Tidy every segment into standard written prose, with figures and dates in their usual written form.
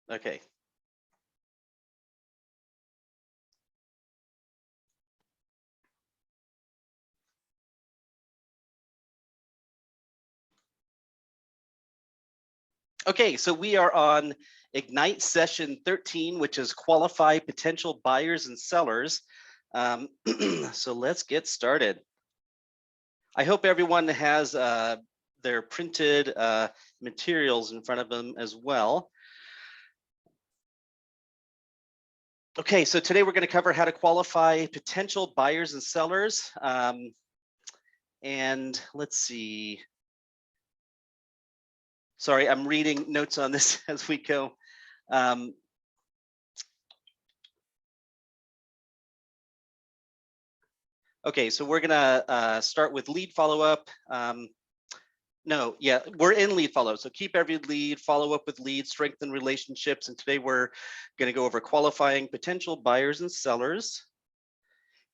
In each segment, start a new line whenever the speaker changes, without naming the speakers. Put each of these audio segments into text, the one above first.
Okay. Okay, so we are on Ignite session 13, which is qualify potential buyers and sellers. So let's get started. I hope everyone has their printed materials in front of them as well. Okay, so today we're going to cover how to qualify potential buyers and sellers. And let's see. Sorry, I'm reading notes on this as we go. Okay, so we're gonna start with lead follow-up. We're in lead follow. So keep every lead, follow up with leads, strengthen relationships. And today we're gonna go over qualifying potential buyers and sellers.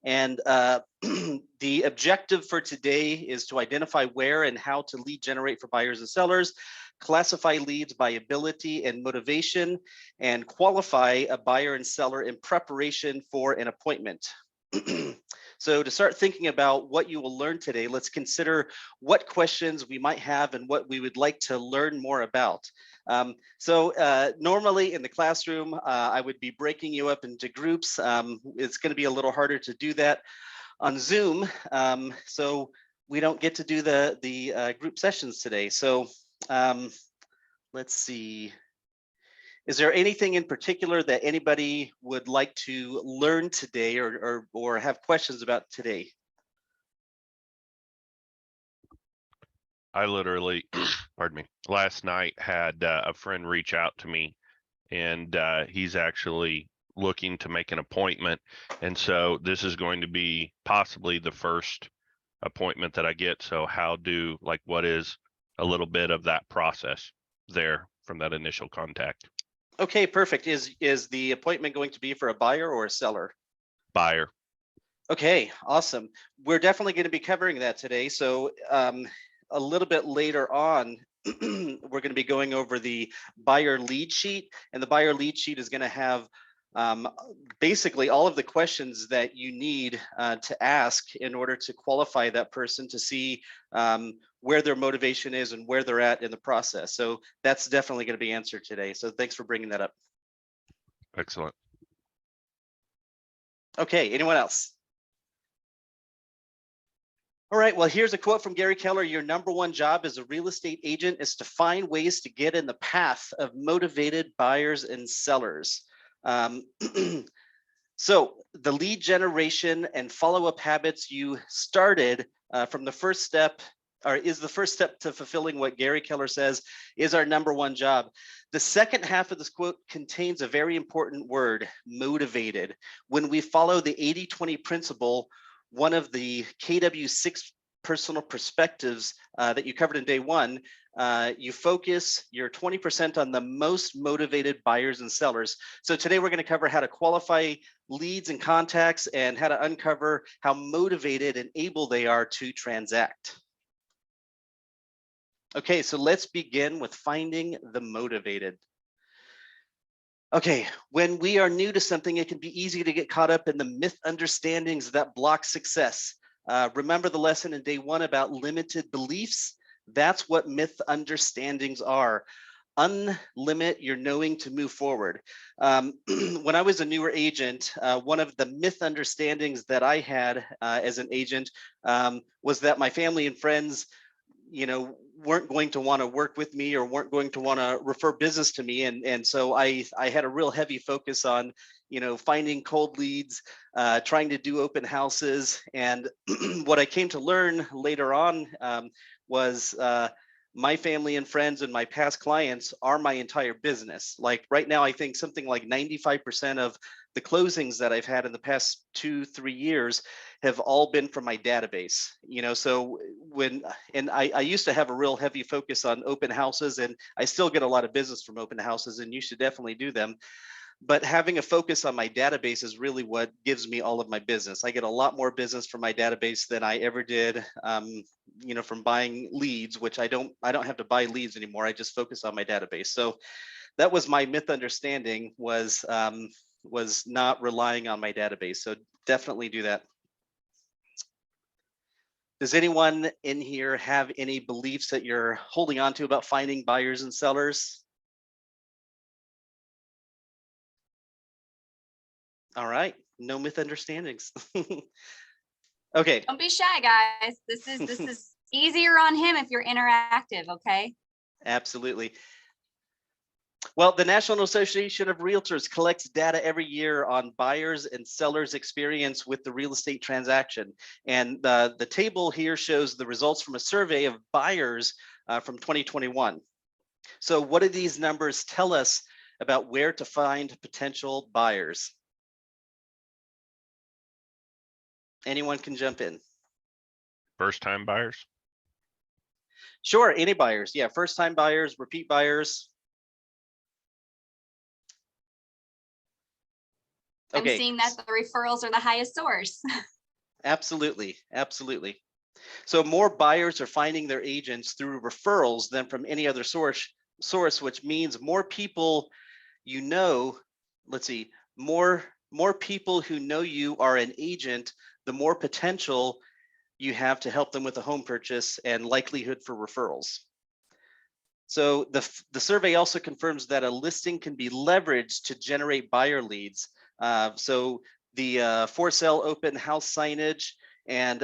And the objective for today is to identify where and how to lead generate for buyers and sellers, classify leads by ability and motivation, and qualify a buyer and seller in preparation for an appointment. So to start thinking about what you will learn today, let's consider what questions we might have and what we would like to learn more about. Normally in the classroom, I would be breaking you up into groups. It's going to be a little harder to do that on Zoom. So we don't get to do the group sessions today. So let's see. Is there anything in particular that anybody would like to learn today or have questions about today?
I literally, pardon me, last night had a friend reach out to me, and he's actually looking to make an appointment. And so this is going to be possibly the first appointment that I get. So what is a little bit of that process there from that initial contact?
Okay, perfect. Is the appointment going to be for a buyer or a seller?
Buyer.
Okay, awesome. We're definitely going to be covering that today. So a little bit later on, we're going to be going over the buyer lead sheet, and the buyer lead sheet is going to have basically all of the questions that you need to ask in order to qualify that person to see where their motivation is and where they're at in the process. So that's definitely going to be answered today. So thanks for bringing that up.
Excellent.
Okay, anyone else? All right, well, here's a quote from Gary Keller. Your number one job as a real estate agent is to find ways to get in the path of motivated buyers and sellers. So the lead generation and follow-up habits you started from the first step, or is the first step to fulfilling what Gary Keller says is our number one job. The second half of this quote contains a very important word, motivated. When we follow the 80-20 principle, one of the KW6 personal perspectives that you covered in day one, you focus your 20% on the most motivated buyers and sellers. So today we're going to cover how to qualify leads and contacts and how to uncover how motivated and able they are to transact. Okay, so let's begin with finding the motivated. Okay, when we are new to something, it can be easy to get caught up in the myth understandings that block success. Remember the lesson in day one about limited beliefs? That's what myth understandings are. Unlimit your knowing to move forward. When I was a newer agent, one of the myth understandings that I had as an agent was that my family and friends, weren't going to want to work with me or weren't going to want to refer business to me. And so I had a real heavy focus on, finding cold leads, trying to do open houses. And what I came to learn later on was my family and friends and my past clients are my entire business. Like right now, I think something like 95% of the closings that I've had in the past 2-3 years have all been from my database. So I used to have a real heavy focus on open houses, and I still get a lot of business from open houses, and you should definitely do them. but having a focus on my database is really what gives me all of my business. I get a lot more business from my database than I ever did, you know, from buying leads, which I don't have to buy leads anymore. I just focus on my database. So that was my myth understanding, was not relying on my database. So definitely do that. Does anyone in here have any beliefs that you're holding on to about finding buyers and sellers? All right, no misunderstandings. Okay.
Don't be shy, guys. This is easier on him if you're interactive, okay?
Absolutely. Well, the National Association of Realtors collects data every year on buyers and sellers' experience with the real estate transaction. And the table here shows the results from a survey of buyers from 2021. So what do these numbers tell us about where to find potential buyers? Anyone can jump in.
First time buyers.
Sure, any buyers. Yeah, first time buyers, repeat buyers. Okay.
I'm seeing that the referrals are the highest source.
Absolutely, absolutely. So more buyers are finding their agents through referrals than from any other source, which means more people, you know, let's see, more people who know you are an agent, the more potential you have to help them with a home purchase and likelihood for referrals. So the survey also confirms that a listing can be leveraged to generate buyer leads. So the for sale open house signage and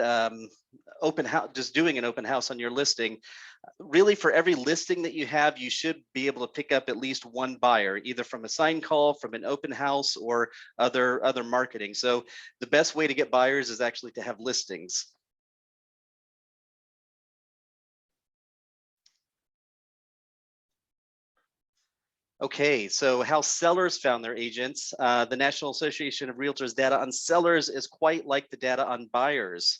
open house, just doing an open house on your listing, really for every listing that you have, you should be able to pick up at least one buyer, either from a sign call, from an open house, or other marketing. So the best way to get buyers is actually to have listings. Okay, so how sellers found their agents. The National Association of Realtors data on sellers is quite like the data on buyers.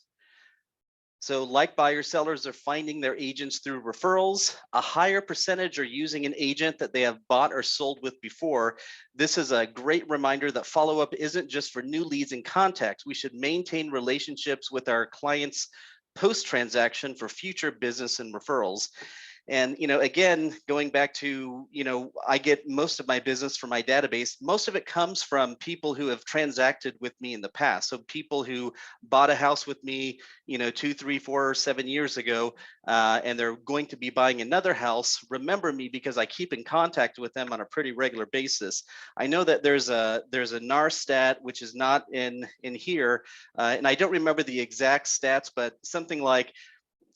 So like buyers, sellers are finding their agents through referrals. A higher percentage are using an agent that they have bought or sold with before. This is a great reminder that follow-up isn't just for new leads and contacts. We should maintain relationships with our clients post-transaction for future business and referrals. And, you know, again, going back to, you know, I get most of my business from my database. Most of it comes from people who have transacted with me in the past. So people who bought a house with me, you know, 2, 3, 4, 7 years ago, and they're going to be buying another house, remember me because I keep in contact with them on a pretty regular basis. I know that there's a NAR stat, which is not in here, and I don't remember the exact stats, but something like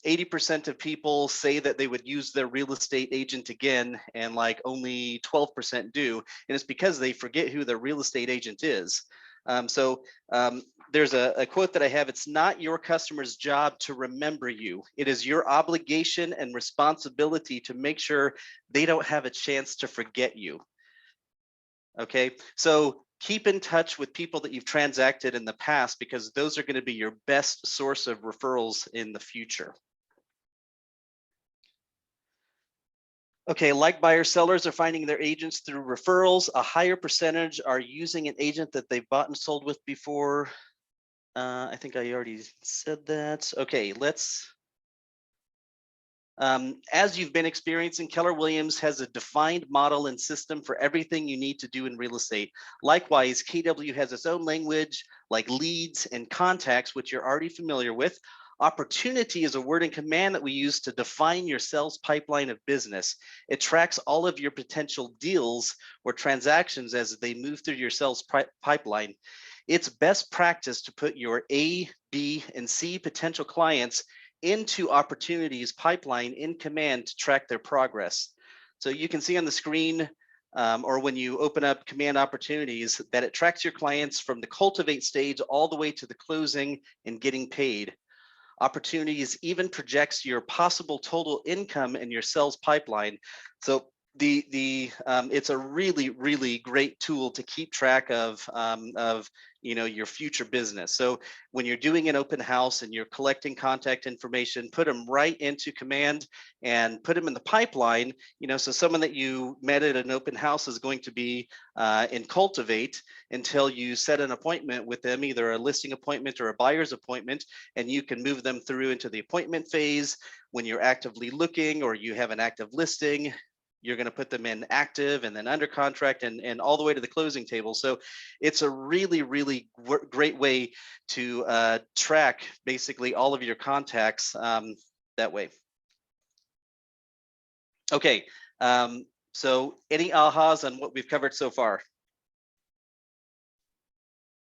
80% of people say that they would use their real estate agent again, and like only 12% do. And it's because they forget who their real estate agent is. There's a quote that I have: it's not your customer's job to remember you. It is your obligation and responsibility to make sure they don't have a chance to forget you. Okay, so keep in touch with people that you've transacted in the past, because those are going to be your best source of referrals in the future. Okay, like buyers, sellers are finding their agents through referrals. A higher percentage are using an agent that they've bought and sold with before. I think I already said that. Okay, let's. As you've been experiencing, Keller Williams has a defined model and system for everything you need to do in real estate. Likewise, KW has its own language, like leads and contacts, which you're already familiar with. Opportunity is a word and command that we use to define your sales pipeline of business. It tracks all of your potential deals or transactions as they move through your sales pipeline. It's best practice to put your A, B, and C potential clients into opportunities pipeline in command to track their progress. So you can see on the screen, or when you open up command opportunities, that it tracks your clients from the cultivate stage all the way to the closing and getting paid. Opportunities even projects your possible total income in your sales pipeline. So It's a really great tool to keep track of your future business. So when you're doing an open house and you're collecting contact information, put them right into Command and put them in the pipeline. So someone that you met at an open house is going to be in Cultivate until you set an appointment with them, either a listing appointment or a buyer's appointment, and you can move them through into the appointment phase. When you're actively looking or you have an active listing, you're going to put them in active and then under contract and all the way to the closing table. So it's a really great way to track basically all of your contacts that way. Okay, so any ahas on what we've covered so far?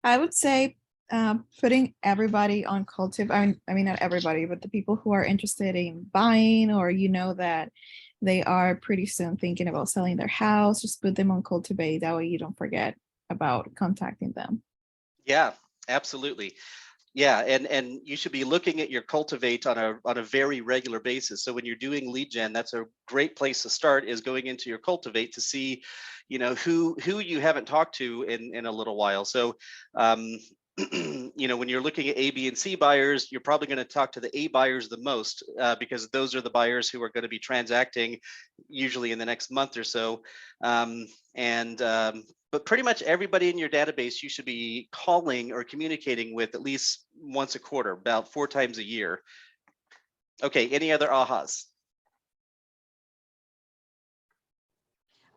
I would say putting everybody on Cultivate. I mean, not everybody, but the people who are interested in buying, or that they are pretty soon thinking about selling their house, just put them on Cultivate. That way you don't forget about contacting them.
Yeah, absolutely. Yeah, and you should be looking at your Cultivate on a very regular basis. So when you're doing lead gen, that's a great place to start, is going into your Cultivate to see, who you haven't talked to in a little while. So when you're looking at A, B, and C buyers, you're probably going to talk to the A buyers the most because those are the buyers who are going to be transacting usually in the next month or so. But pretty much everybody in your database you should be calling or communicating with at least once a quarter, about 4 times a year. Okay, any other ahas?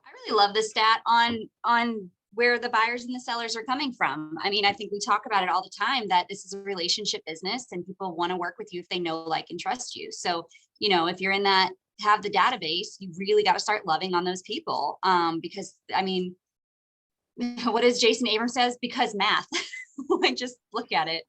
I really love the stat on where the buyers and the sellers are coming from. I mean, I think we talk about it all the time, that this is a relationship business and people want to work with you if they know, like, and trust you. So, if you're in that, have the database, you really got to start loving on those people. Because I mean, what is Jason Abrams says? Because math. Like, just look at it.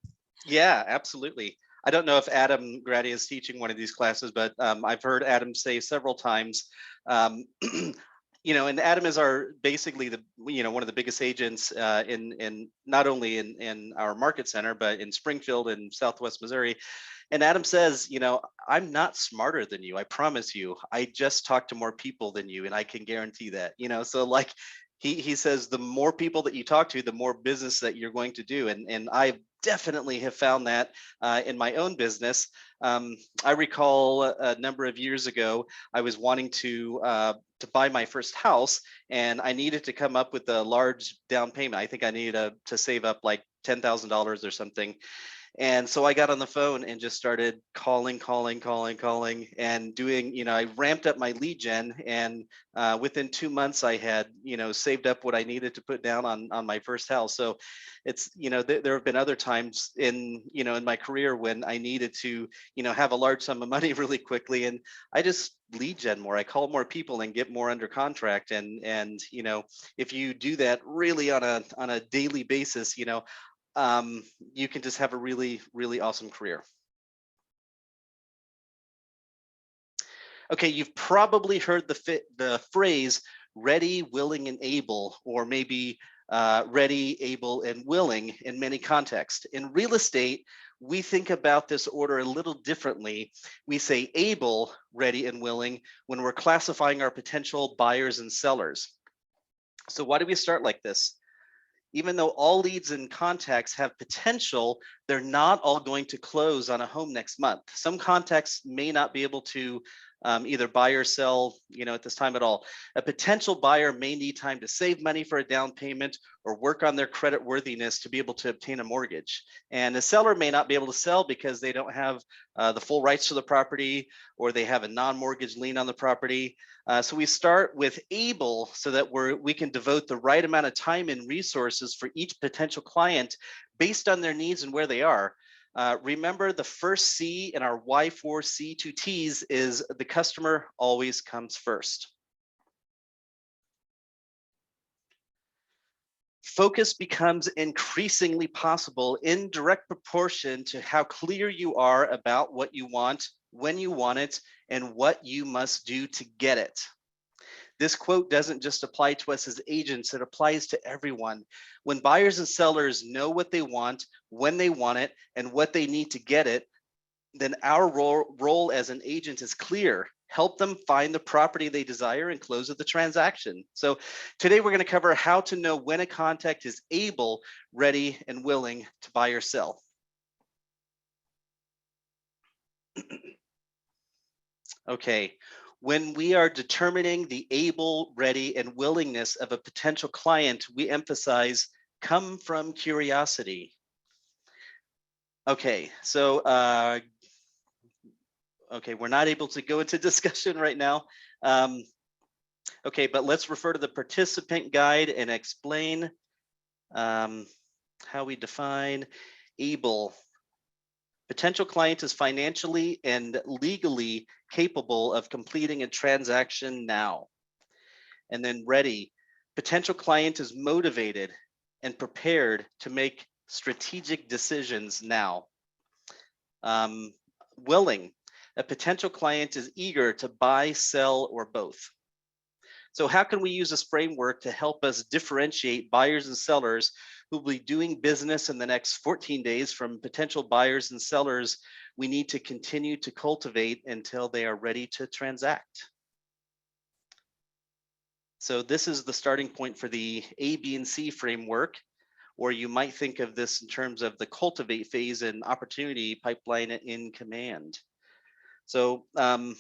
Yeah, absolutely. I don't know if Adam Grady is teaching one of these classes, but I've heard Adam say several times, and Adam is basically one of the biggest agents in not only in our market center, but in Springfield and Southwest Missouri. And Adam says, I'm not smarter than you. I promise you. I just talk to more people than you, and I can guarantee that. So like he says, the more people that you talk to, the more business that you're going to do. And I definitely have found that in my own business. I recall a number of years ago, I was wanting to buy my first house, and I needed to come up with a large down payment. I think I needed to save up like $10,000 or something. And so I got on the phone and just started calling and doing, I ramped up my lead gen, and within 2 months I had, saved up what I needed to put down on my first house. So it's, there have been other times in my career when I needed to, have a large sum of money really quickly, and I just lead gen more. I call more people and get more under contract. And if you do that really on a daily basis, you can just have a really awesome career. Okay, you've probably heard the phrase ready, willing, and able, or maybe ready, able, and willing in many contexts. In real estate, we think about this order a little differently. We say able, ready, and willing when we're classifying our potential buyers and sellers. So why do we start like this? Even though all leads and contacts have potential, they're not all going to close on a home next month. Some contacts may not be able to either buy or sell, at this time at all. A potential buyer may need time to save money for a down payment or work on their credit worthiness to be able to obtain a mortgage. And the seller may not be able to sell because they don't have the full rights to the property, or they have a non-mortgage lien on the property. So we start with able so that we can devote the right amount of time and resources for each potential client based on their needs and where they are. Remember, the first C in our Y4C2Ts is the customer always comes first. Focus becomes increasingly possible in direct proportion to how clear you are about what you want, when you want it, and what you must do to get it. This quote doesn't just apply to us as agents, it applies to everyone. When buyers and sellers know what they want, when they want it, and what they need to get it, then our role as an agent is clear. help them find the property they desire and close of the transaction. So today we're going to cover how to know when a contact is able, ready, and willing to buy or sell. Okay, when we are determining the able, ready, and willingness of a potential client, we emphasize come from curiosity. Okay, so okay, we're not able to go into discussion right now. Okay, but let's refer to the participant guide and explain how we define able. Potential client is financially and legally capable of completing a transaction now. And then ready, potential client is motivated and prepared to make strategic decisions now. Willing, a potential client is eager to buy, sell, or both. So how can we use this framework to help us differentiate buyers and sellers who will be doing business in the next 14 days from potential buyers and sellers we need to continue to cultivate until they are ready to transact? So this is the starting point for the A, B, and C framework, or you might think of this in terms of the cultivate phase and opportunity pipeline in command. So I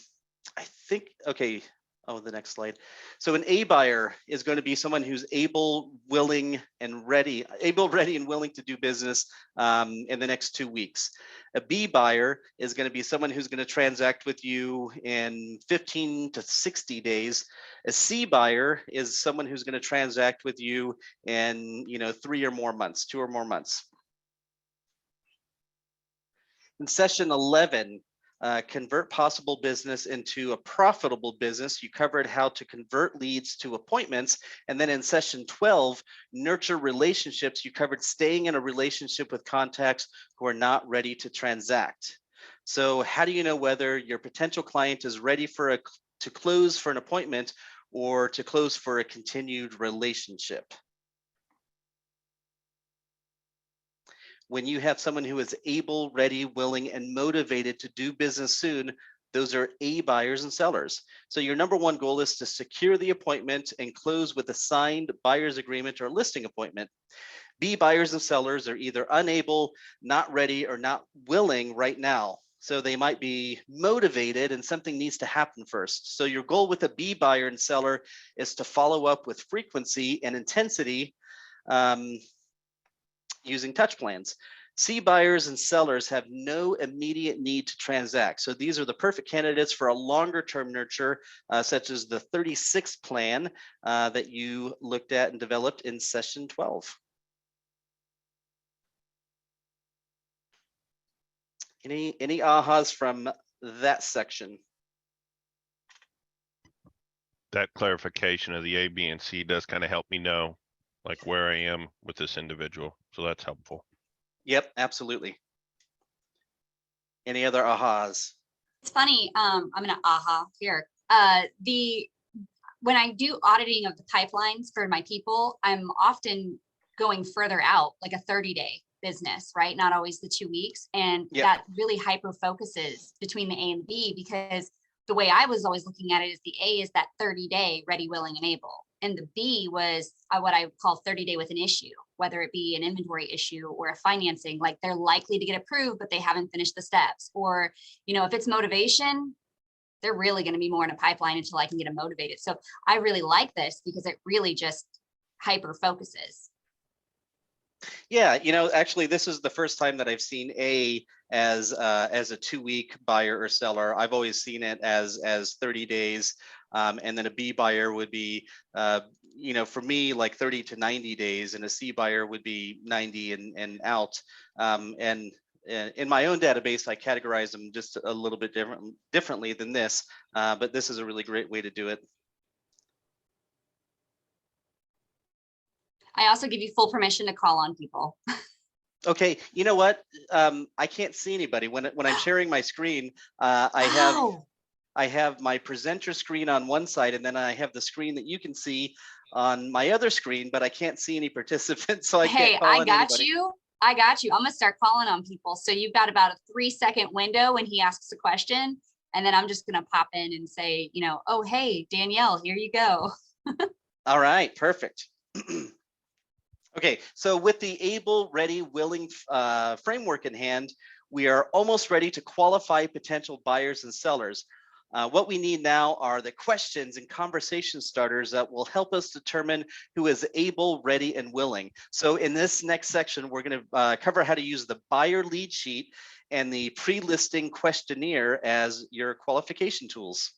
think, okay, oh, the next slide. So an A buyer is going to be someone who's able, willing, and ready, ready, and willing to do business in the next 2 weeks. A B buyer is going to be someone who's going to transact with you in 15 to 60 days. A C buyer is someone who's going to transact with you in 3 or more months, 2 or more months. In session 11, convert possible business into a profitable business. You covered how to convert leads to appointments. And then in session 12, nurture relationships. You covered staying in a relationship with contacts who are not ready to transact. So how do you know whether your potential client is ready to close for an appointment or to close for a continued relationship? When you have someone who is able, ready, willing, and motivated to do business soon, those are A buyers and sellers. So your number one goal is to secure the appointment and close with a signed buyer's agreement or listing appointment. B buyers and sellers are either unable, not ready, or not willing right now. So they might be motivated and something needs to happen first. So your goal with a B buyer and seller is to follow up with frequency and intensity using touch plans. C buyers and sellers have no immediate need to transact. So these are the perfect candidates for a longer term nurture, such as the 36 plan that you looked at and developed in session 12. Any ahas from that section?
That clarification of the A, B, and C does kind of help me know like where I am with this individual. So that's helpful.
Yep, absolutely. Any other ahas?
It's funny, I'm gonna aha here. When I do auditing of the pipelines for my people, I'm often going further out, like a 30-day business, right? Not always the 2 weeks. And
Yep.
that really hyper focuses between the A and the B, because the way I was always looking at it is the A is that 30-day ready, willing, and able. And the B was what I call 30-day with an issue, whether it be an inventory issue or a financing, like they're likely to get approved, but they haven't finished the steps. Or, if it's motivation, they're really going to be more in a pipeline until I can get them motivated. So I really like this because it really just hyper focuses.
Yeah, actually, this is the first time that I've seen A as a 2-week buyer or seller. I've always seen it as 30 days, and then a B buyer would be, for me, like 30 to 90 days, and a C buyer would be 90 and out. And in my own database, I categorize them just a little bit differently than this, but this is a really great way to do it.
I also give you full permission to call on people.
Okay, you know what? I can't see anybody when I'm sharing my screen. I have my presenter screen on one side, and then I have the screen that you can see on my other screen, but I can't see any participants, so I can't call on anybody.
I got you. I'm gonna start calling on people. So you've got about a 3-second window when he asks a question, And then I'm just gonna pop in and say, oh, hey, Danielle, here you go.
All right, perfect. Okay, so with the able, ready, willing framework in hand, we are almost ready to qualify potential buyers and sellers. What we need now are the questions and conversation starters that will help us determine who is able, ready, and willing. So in this next section, we're going to cover how to use the buyer lead sheet and the pre-listing questionnaire as your qualification tools.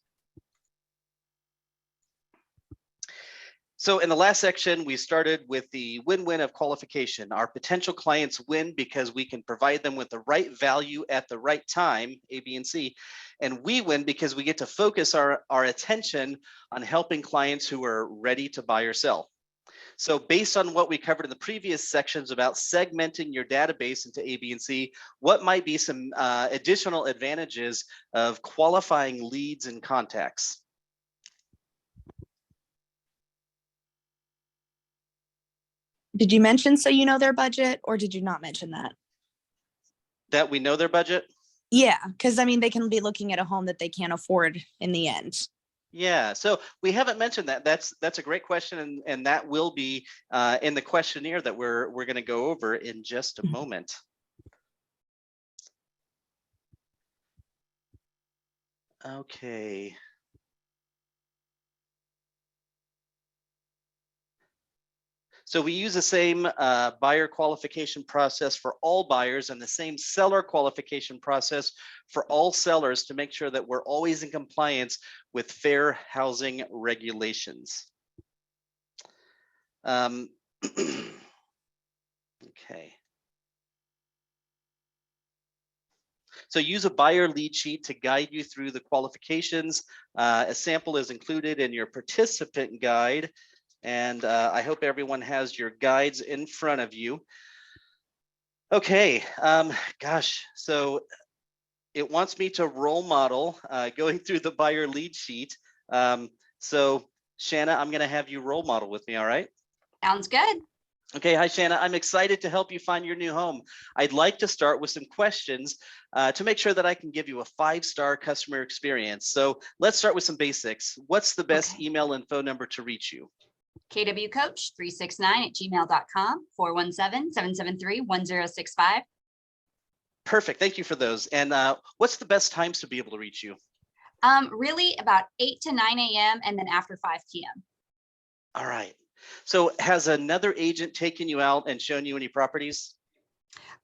So in the last section, we started with the win-win of qualification. Our potential clients win because we can provide them with the right value at the right time, A, B, and C. And we win because we get to focus our attention on helping clients who are ready to buy or sell. So based on what we covered in the previous sections about segmenting your database into A, B, and C, what might be some additional advantages of qualifying leads and contacts?
Did you mention so you know their budget, or did you not mention that?
That we know their budget?
Yeah, because I mean, they can be looking at a home that they can't afford in the end.
Yeah, so we haven't mentioned that. That's a great question, and that will be in the questionnaire that we're going to go over in just a
Mhm.
moment. Okay. So we use the same buyer qualification process for all buyers and the same seller qualification process for all sellers to make sure that we're always in compliance with fair housing regulations. Okay. So use a buyer lead sheet to guide you through the qualifications. A sample is included in your participant guide. And I hope everyone has your guides in front of you. Okay, gosh, so it wants me to role model going through the buyer lead sheet. So Shanna, I'm gonna have you role model with me, all right?
Sounds good.
Okay, hi Shanna, I'm excited to help you find your new home. I'd like to start with some questions to make sure that I can give you a 5-star customer experience. So let's start with some basics. What's the best email and phone number to reach you?
kwcoach369@gmail.com, 417-773-1065.
Perfect, thank you for those. And what's the best times to be able to reach you?
Really about 8 to 9 a.m. and then after 5 p.m.
All right. So has another agent taken you out and shown you any properties?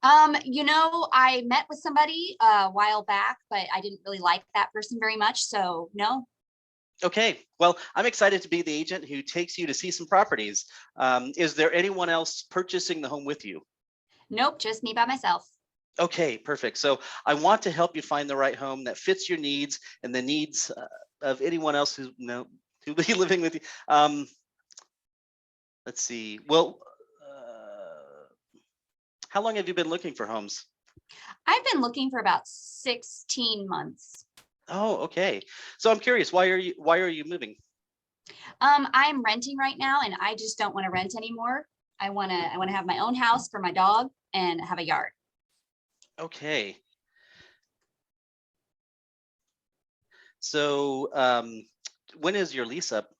I met with somebody a while back, but I didn't really like that person very much. So no.
Okay, well, I'm excited to be the agent who takes you to see some properties. Is there anyone else purchasing the home with you?
Nope, just me by myself.
Okay, perfect. So I want to help you find the right home that fits your needs and the needs of anyone else who'll be living with you. Let's see. Well, how long have you been looking for homes?
I've been looking for about 16 months.
Oh, okay. So I'm curious, why are you moving?
I'm renting right now and I just don't want to rent anymore. I want to have my own house for my dog and have a yard.
Okay. So when is your lease up?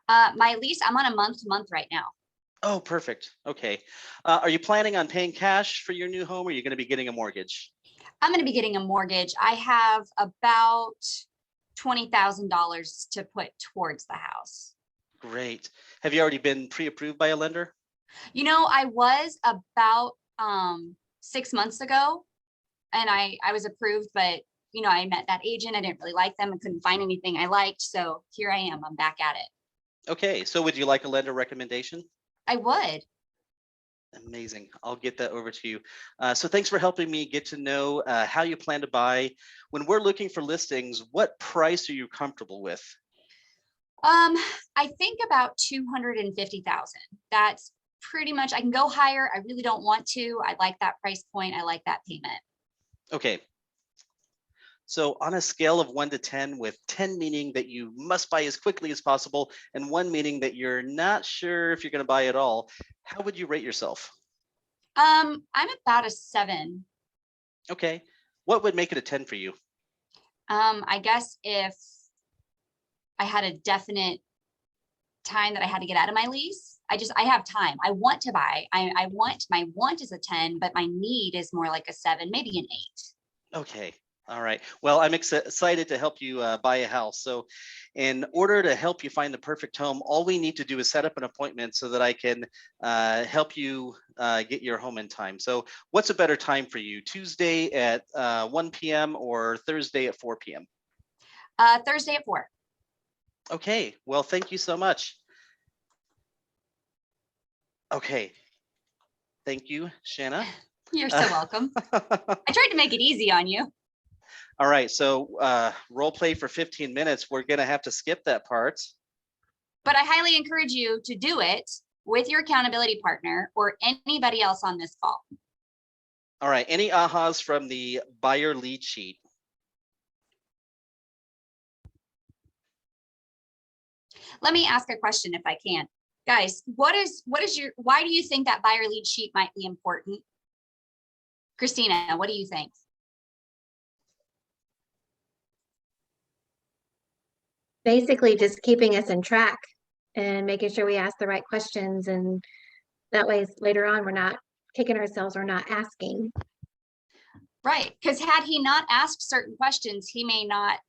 My lease, I'm on a month-to-month right now.
Oh, perfect. Okay. Are you planning on paying cash for your new home, or are you going to be getting a mortgage?
I'm going to be getting a mortgage. I have about $20,000 to put towards the house.
Great. Have you already been pre-approved by a lender?
I was about 6 months ago and I was approved, but I met that agent. I didn't really like them. I couldn't find anything I liked. So here I am. I'm back at it.
Okay. So would you like a lender recommendation?
I would.
Amazing. I'll get that over to you. So thanks for helping me get to know how you plan to buy. When we're looking for listings, what price are you comfortable with?
I think about 250,000. That's pretty much, I can go higher. I really don't want to. I like that price point. I like that payment.
Okay. So on a scale of 1 to 10, with 10 meaning that you must buy as quickly as possible and 1 meaning that you're not sure if you're going to buy at all, how would you rate yourself?
I'm about a 7.
Okay. What would make it a 10 for you?
I guess if I had a definite time that I had to get out of my lease, I have time. I want to buy. I want, my want is a 10, but my need is more like a 7, maybe an 8.
Okay. All right. Well, I'm excited to help you buy a house. So in order to help you find the perfect home, all we need to do is set up an appointment so that I can help you get your home in time. So what's a better time for you? Tuesday at 1 p.m. or Thursday at 4 p.m.?
Thursday at 4.
Okay. Well, thank you so much. Okay. Thank you, Shanna.
You're so welcome. I tried to make it easy on you.
All right. So role play for 15 minutes. We're going to have to skip that part.
But I highly encourage you to do it with your accountability partner or anybody else on this call.
All right. Any ahas from the buyer lead sheet?
Let me ask a question if I can. Guys, why do you think that buyer lead sheet might be important? Christina, what do you think?
Basically just keeping us in track and making sure we ask the right questions, and that way later on we're not kicking ourselves or not asking.
Right, because had he not asked certain questions, he may not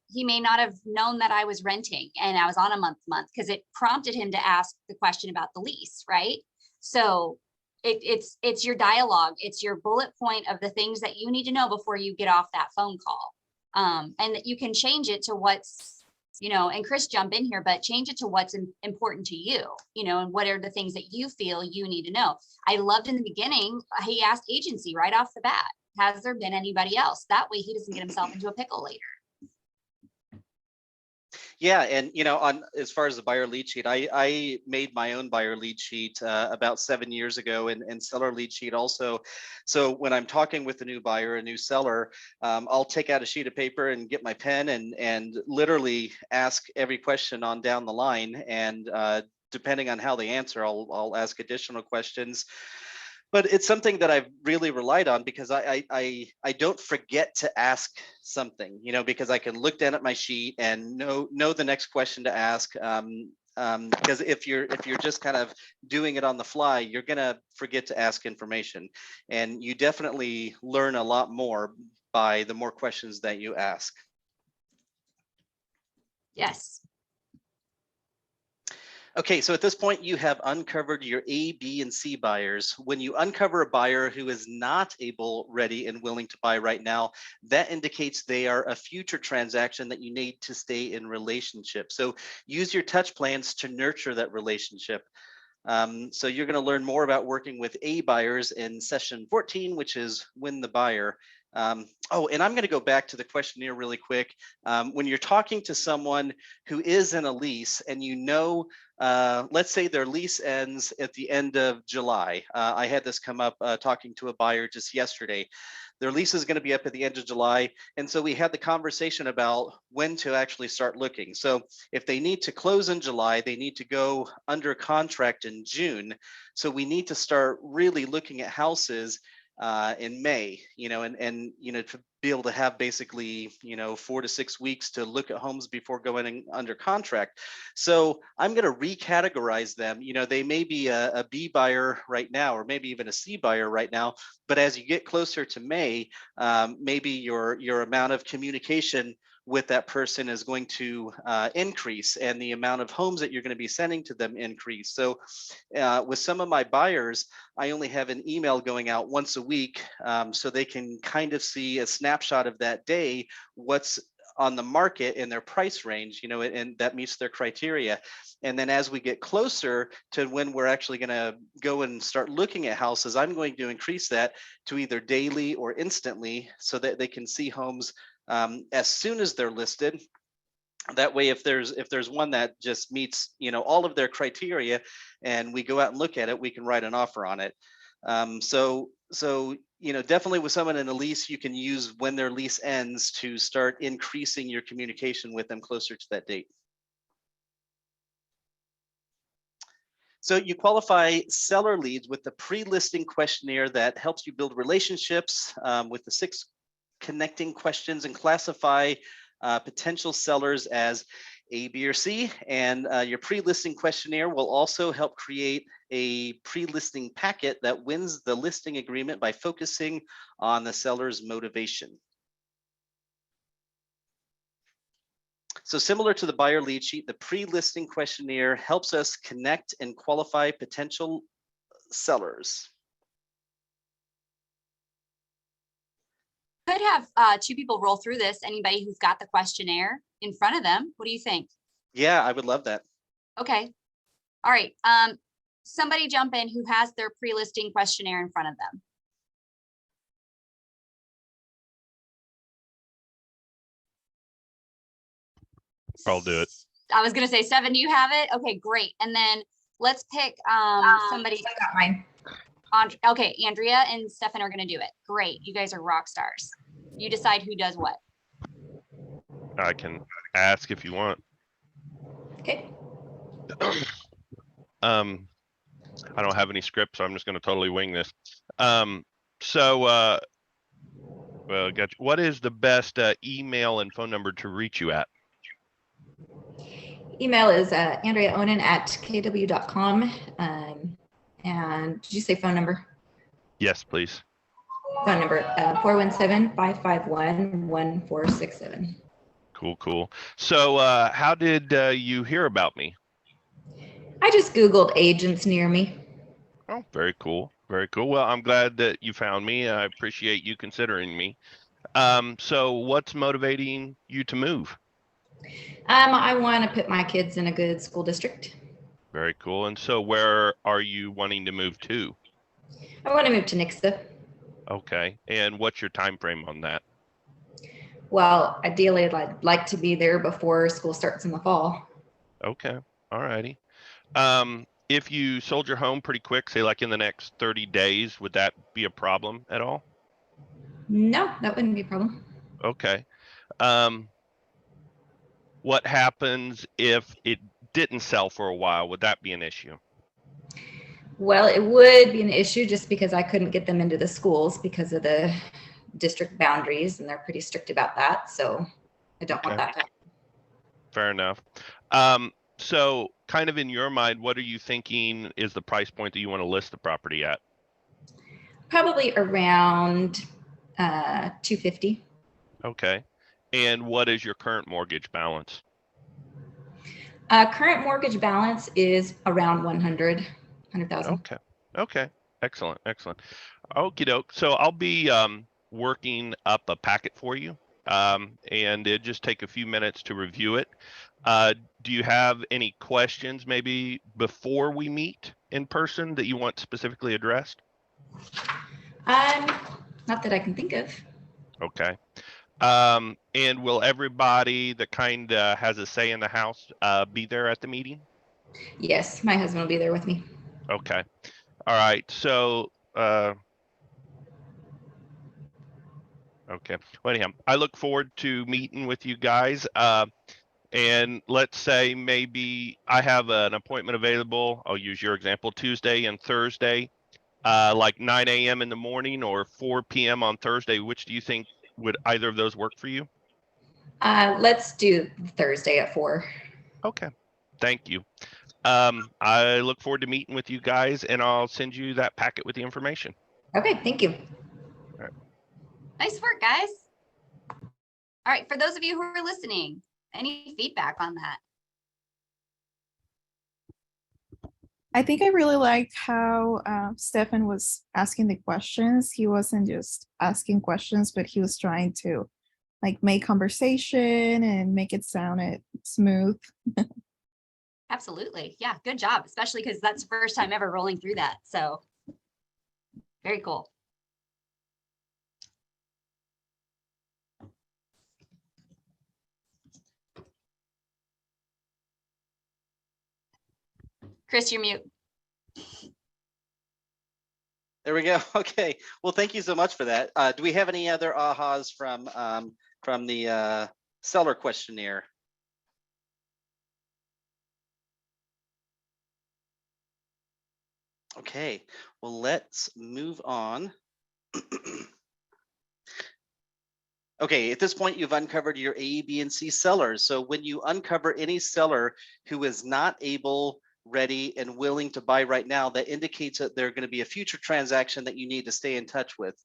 have known that I was renting and I was on a month because it prompted him to ask the question about the lease, right? So it's your dialogue, it's your bullet point of the things that you need to know before you get off that phone call. And that you can change it to what's, and Chris, jump in here, but change it to what's important to you, and what are the things that you feel you need to know. I loved in the beginning, he asked agency right off the bat. Has there been anybody else? That way he doesn't get himself into a pickle later.
Yeah, and on as far as the buyer lead sheet, I made my own buyer lead sheet about 7 years ago, and seller lead sheet also. So when I'm talking with a new buyer, a new seller, I'll take out a sheet of paper and get my pen and literally ask every question on down the line. And depending on how they answer, I'll ask additional questions. But it's something that I've really relied on because I don't forget to ask something, because I can look down at my sheet and know the next question to ask. Because if you're just kind of doing it on the fly, you're gonna forget to ask information, and you definitely learn a lot more by the more questions that you ask.
Yes.
Okay, so at this point, you have uncovered your A, B, and C buyers. When you uncover a buyer who is not able, ready, and willing to buy right now, that indicates they are a future transaction that you need to stay in relationship. So use your touch plans to nurture that relationship. So you're going to learn more about working with A buyers in session 14, which is win the buyer. Oh, and I'm going to go back to the questionnaire really quick. When you're talking to someone who is in a lease and let's say their lease ends at the end of July. I had this come up talking to a buyer just yesterday. Their lease is going to be up at the end of July. And so we had the conversation about when to actually start looking. So if they need to close in July, they need to go under contract in June. So we need to start really looking at houses in May, and to be able to have basically 4 to 6 weeks to look at homes before going under contract. So I'm going to recategorize them. They may be a B buyer right now, or maybe even a C buyer right now. But as you get closer to May, maybe your amount of communication with that person is going to increase, and the amount of homes that you're going to be sending to them increase. So with some of my buyers, I only have an email going out once a week, so they can kind of see a snapshot of that day, what's on the market in their price range, and that meets their criteria. And then as we get closer to when we're actually going to go and start looking at houses, I'm going to increase that to either daily or instantly, so that they can see homes as soon as they're listed. That way, if there's one that just meets all of their criteria, and we go out and look at it, we can write an offer on it. So definitely with someone in a lease, you can use when their lease ends to start increasing your communication with them closer to that date. So you qualify seller leads with the pre-listing questionnaire that helps you build relationships with the 6 connecting questions and classify potential sellers as A, B, or C. And your pre-listing questionnaire will also help create a pre-listing packet that wins the listing agreement by focusing on the seller's motivation. So similar to the buyer lead sheet, the pre-listing questionnaire helps us connect and qualify potential sellers.
Could have two people roll through this. Anybody who's got the questionnaire in front of them. What do you think?
Yeah, I would love that.
Okay. All right. Somebody jump in who has their pre-listing questionnaire in front of them.
I'll do it.
I was gonna say 7, do you have it? Okay, great. And then let's pick somebody.
I got mine.
Okay, Andrea and Stefan are gonna do it. Great, you guys are rock stars. You decide who does what.
I can ask if you want.
Okay.
I don't have any script, so I'm just going to totally wing this. Well, gotcha. What is the best email and phone number to reach you at?
Email is andreaonen@kw.com. And did you say phone number?
Yes, please.
Phone number 417-551-1467.
Cool. So how did you hear about me?
I just Googled agents near me.
Oh, very cool. Well, I'm glad that you found me. I appreciate you considering me. So what's motivating you to move?
I want to put my kids in a good school district.
Very cool. And so where are you wanting to move to?
I want to move to Nixa.
Okay. And what's your time frame on that?
Well, ideally, I'd like to be there before school starts in the fall.
Okay. All righty. If you sold your home pretty quick, say like in the next 30 days, would that be a problem at all?
No, that wouldn't be a problem.
Okay. What happens if it didn't sell for a while? Would that be an issue?
Well, it would be an issue just because I couldn't get them into the schools because of the district boundaries, and they're pretty strict about that. So I don't want
Okay.
that to happen.
Fair enough. So kind of in your mind, what are you thinking is the price point that you want to list the property at?
Probably around $250,000.
Okay. And what is your current mortgage balance?
Current mortgage balance is around $100,000.
Okay. Excellent. Okie doke. So I'll be working up a packet for you. And it just take a few minutes to review it. Do you have any questions maybe before we meet in person that you want specifically addressed?
Not that I can think of.
Okay. And will everybody that kind of has a say in the house be there at the meeting?
Yes, my husband will be there with me.
Okay. All right. So, okay. Well, anyhow, I look forward to meeting with you guys. And let's say maybe I have an appointment available. I'll use your example, Tuesday and Thursday, like 9 a.m. in the morning or 4 p.m. on Thursday. Which do you think would either of those work for you?
Let's do Thursday at 4.
Okay. Thank you. I look forward to meeting with you guys, and I'll send you that packet with the information.
Okay, thank you.
Nice work, guys. All right, for those of you who are listening, any feedback on that?
I think I really liked how Stefan was asking the questions. He wasn't just asking questions, but he was trying to like make conversation and make it sound smooth.
Absolutely. Yeah, good job, especially because that's the first time ever rolling through that. So very cool. Chris, you're mute.
There we go. Okay. Well, thank you so much for that. Do we have any other ahas from the seller questionnaire? Okay. Well, let's move on. Okay, at this point, you've uncovered your A, B, and C sellers. So when you uncover any seller who is not able, ready, and willing to buy right now, that indicates that they're going to be a future transaction that you need to stay in touch with.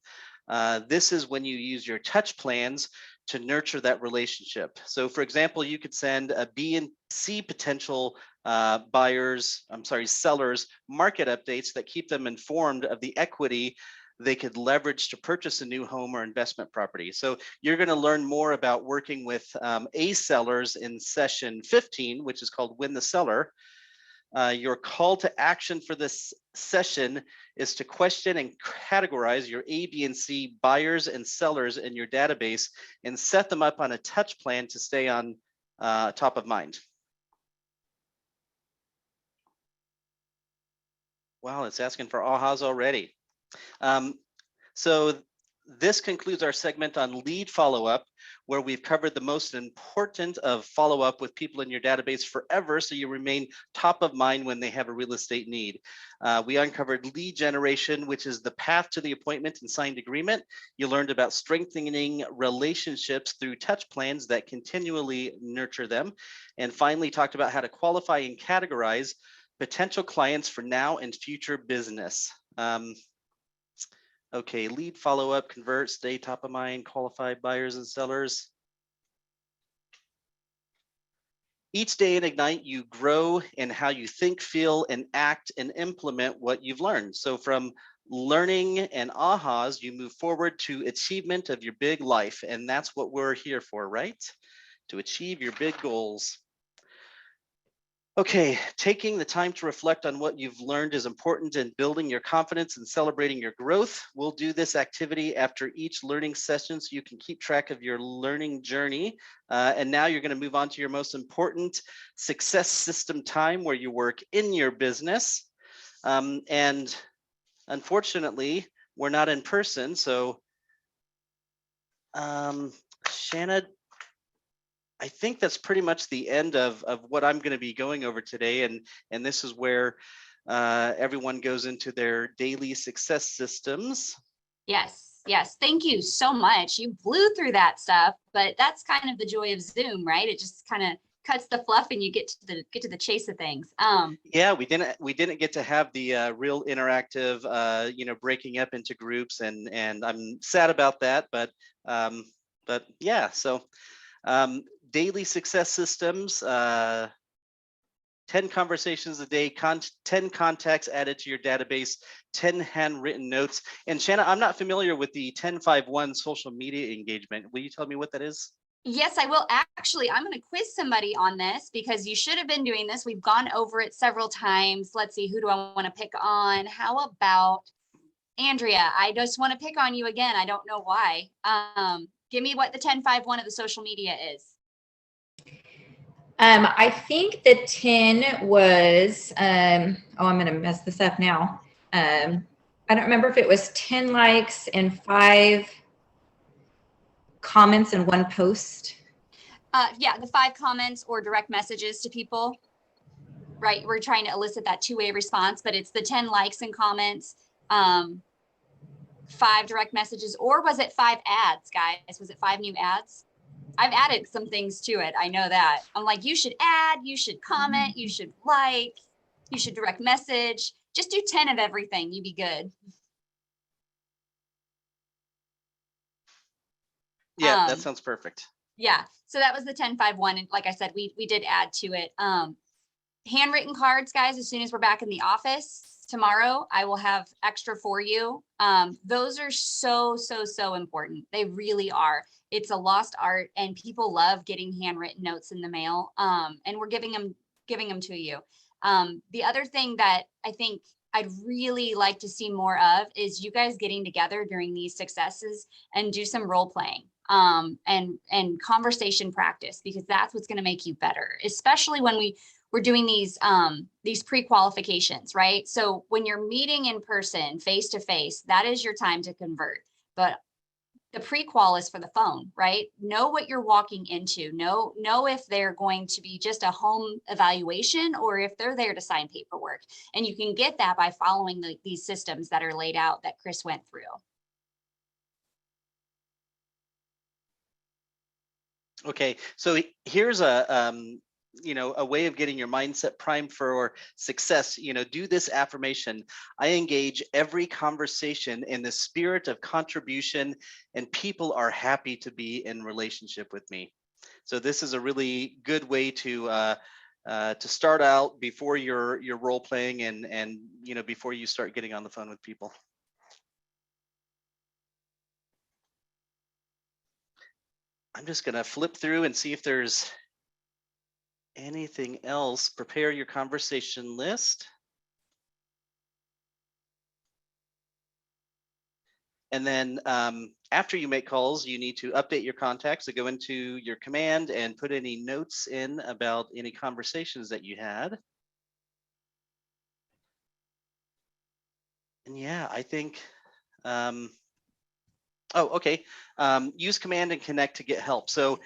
This is when you use your touch plans to nurture that relationship. So for example, you could send a B and C potential sellers market updates that keep them informed of the equity they could leverage to purchase a new home or investment property. So you're going to learn more about working with A sellers in session 15, which is called Win the Seller. Your call to action for this session is to question and categorize your A, B, and C buyers and sellers in your database and set them up on a touch plan to stay on top of mind. Wow, it's asking for ahas already. So this concludes our segment on lead follow-up, where we've covered the most important of follow-up with people in your database forever, so you remain top of mind when they have a real estate need. We uncovered lead generation, which is the path to the appointment and signed agreement. You learned about strengthening relationships through touch plans that continually nurture them. And finally, talked about how to qualify and categorize potential clients for now and future business. Okay, lead follow-up, convert, stay top of mind, qualified buyers and sellers. Each day in Ignite, you grow in how you think, feel, and act and implement what you've learned. So from learning and ahas, you move forward to achievement of your big life. And that's what we're here for, right? To achieve your big goals. Okay, taking the time to reflect on what you've learned is important in building your confidence and celebrating your growth. We'll do this activity after each learning session so you can keep track of your learning journey. And now you're going to move on to your most important success system time, where you work in your business. And unfortunately, we're not in person. So Shanna, I think that's pretty much the end of what I'm going to be going over today. And this is where everyone goes into their daily success systems.
Yes, yes. Thank you so much. You blew through that stuff, but that's kind of the joy of Zoom, right? It just kind of cuts the fluff and you get to the chase of things.
Yeah, we didn't get to have the real interactive, breaking up into groups, and I'm sad about that. But yeah, so. Daily success systems, 10 conversations a day, 10 contacts added to your database, 10 handwritten notes. And Shanna, I'm not familiar with the 10-5-1 social media engagement. Will you tell me what that is?
Yes, I will. Actually, I'm going to quiz somebody on this because you should have been doing this. We've gone over it several times. Let's see, who do I want to pick on? How about Andrea? I just want to pick on you again. I don't know why. Give me what the 10-5-1 of the social media is.
I think the 10 was, I'm going to mess this up now. I don't remember if it was 10 likes and 5 comments in one post.
Yeah, the 5 comments or direct messages to people, right? We're trying to elicit that two-way response, but it's the 10 likes and comments, 5 direct messages, or was it 5 ads, guys? Was it 5 new ads? I've added some things to it. I know that. I'm like, you should add, you should comment, you should like, you should direct message. Just do 10 of everything. You'd be good.
Yeah, that sounds perfect.
Yeah. So that was the 10-5-1. And like I said, we did add to it. Handwritten cards, guys, as soon as we're back in the office tomorrow, I will have extra for you. Those are so important. They really are. It's a lost art and people love getting handwritten notes in the mail. And we're giving them to you. The other thing that I think I'd really like to see more of is you guys getting together during these successes and do some role playing and conversation practice, because that's what's going to make you better, especially when we're doing these pre-qualifications, right? So when you're meeting in person, face to face, that is your time to convert. But the pre-qual is for the phone, right? Know what you're walking into. Know if they're going to be just a home evaluation or if they're there to sign paperwork. And you can get that by following these systems that are laid out that Chris went through.
Okay, so here's a you know, a way of getting your mindset primed for success. You know, do this affirmation: I engage every conversation in the spirit of contribution, and people are happy to be in relationship with me. So this is a really good way to start out before your role playing, and you know, before you start getting on the phone with people. I'm just gonna flip through and see if there's anything else. Prepare your conversation list. And then after you make calls, you need to update your contacts. So go into your command and put any notes in about any conversations that you had. And yeah, I think, oh, okay. Use command and connect to get help. So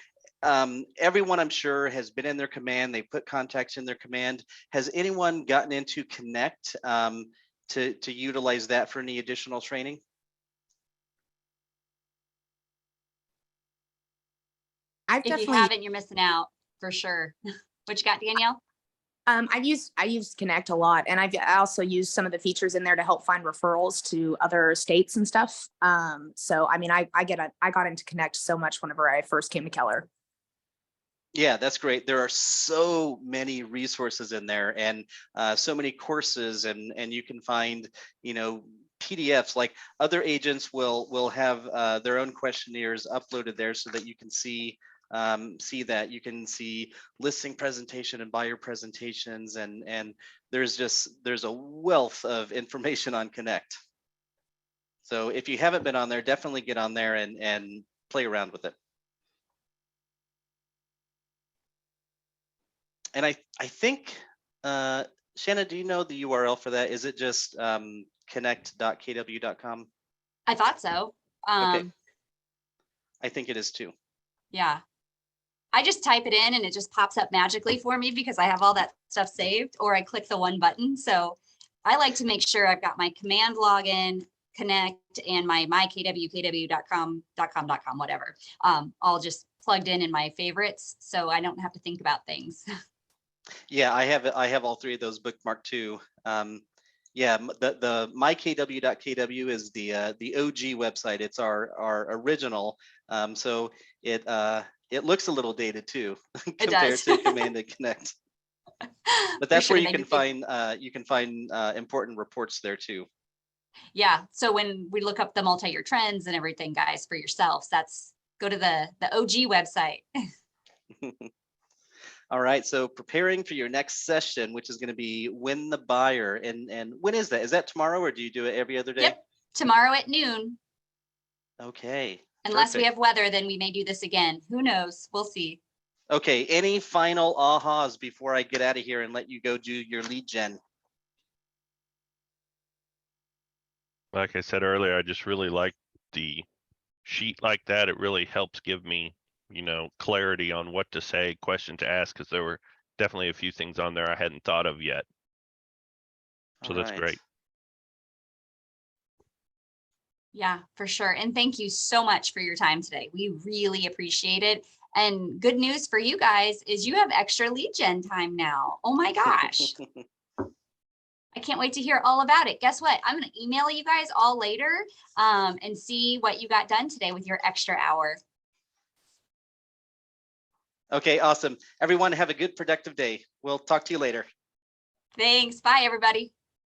everyone, I'm sure, has been in their command. They put contacts in their command. Has anyone gotten into connect to utilize that for any additional training?
I've
If you
definitely
haven't, you're missing out for sure. What you got, Danielle?
I use Connect a lot, and I also used some of the features in there to help find referrals to other states and stuff. So I mean, I got into Connect so much whenever I first came to Keller.
Yeah, that's great. There are so many resources in there, and so many courses, and you can find, you know, PDFs. Like other agents will have their own questionnaires uploaded there so that you can see that. You can see listing presentation and buyer presentations, and there's a wealth of information on Connect. So if you haven't been on there, definitely get on there and play around with it. And I think, Shanna, do you know the URL for that? Is it just connect.kw.com?
I thought so.
Okay. I think it is too.
Yeah. I just type it in and it just pops up magically for me because I have all that stuff saved, or I click the one button. So I like to make sure I've got my command login, connect, and my kw.com, whatever, all just plugged in my favorites. So I don't have to think about things.
Yeah, I have all three of those bookmarked too. Yeah, the mykw.kw is the OG website. It's our original. So it looks a little dated too
It
compared
does.
to Command and Connect. But that's
sure,
where
they
you
do.
can find important reports there too.
Yeah. So when we look up the multi-year trends and everything, guys, for yourselves, go to the OG website.
All right, so preparing for your next session, which is going to be Win the Buyer. And when is that? Is that tomorrow, or do you do it every other day?
Yep. Tomorrow at noon.
Okay.
Unless we
Perfect.
have weather, then we may do this again. Who knows? We'll see.
Okay, any final ahas before I get out of here and let you go do your lead gen?
Like I said earlier, I just really like the sheet like that. It really helps give me, you know, clarity on what to say, question to ask, because there were definitely a few things on there I hadn't thought of yet. So
All
that's
right.
great.
Yeah, for sure. And thank you so much for your time today. We really appreciate it. And good news for you guys is you have extra lead gen time now. Oh my gosh. I can't wait to hear all about it. Guess what? I'm going to email you guys all later and see what you got done today with your extra hour.
Okay, awesome. Everyone have a good productive day. We'll talk to you later.
Thanks. Bye, everybody.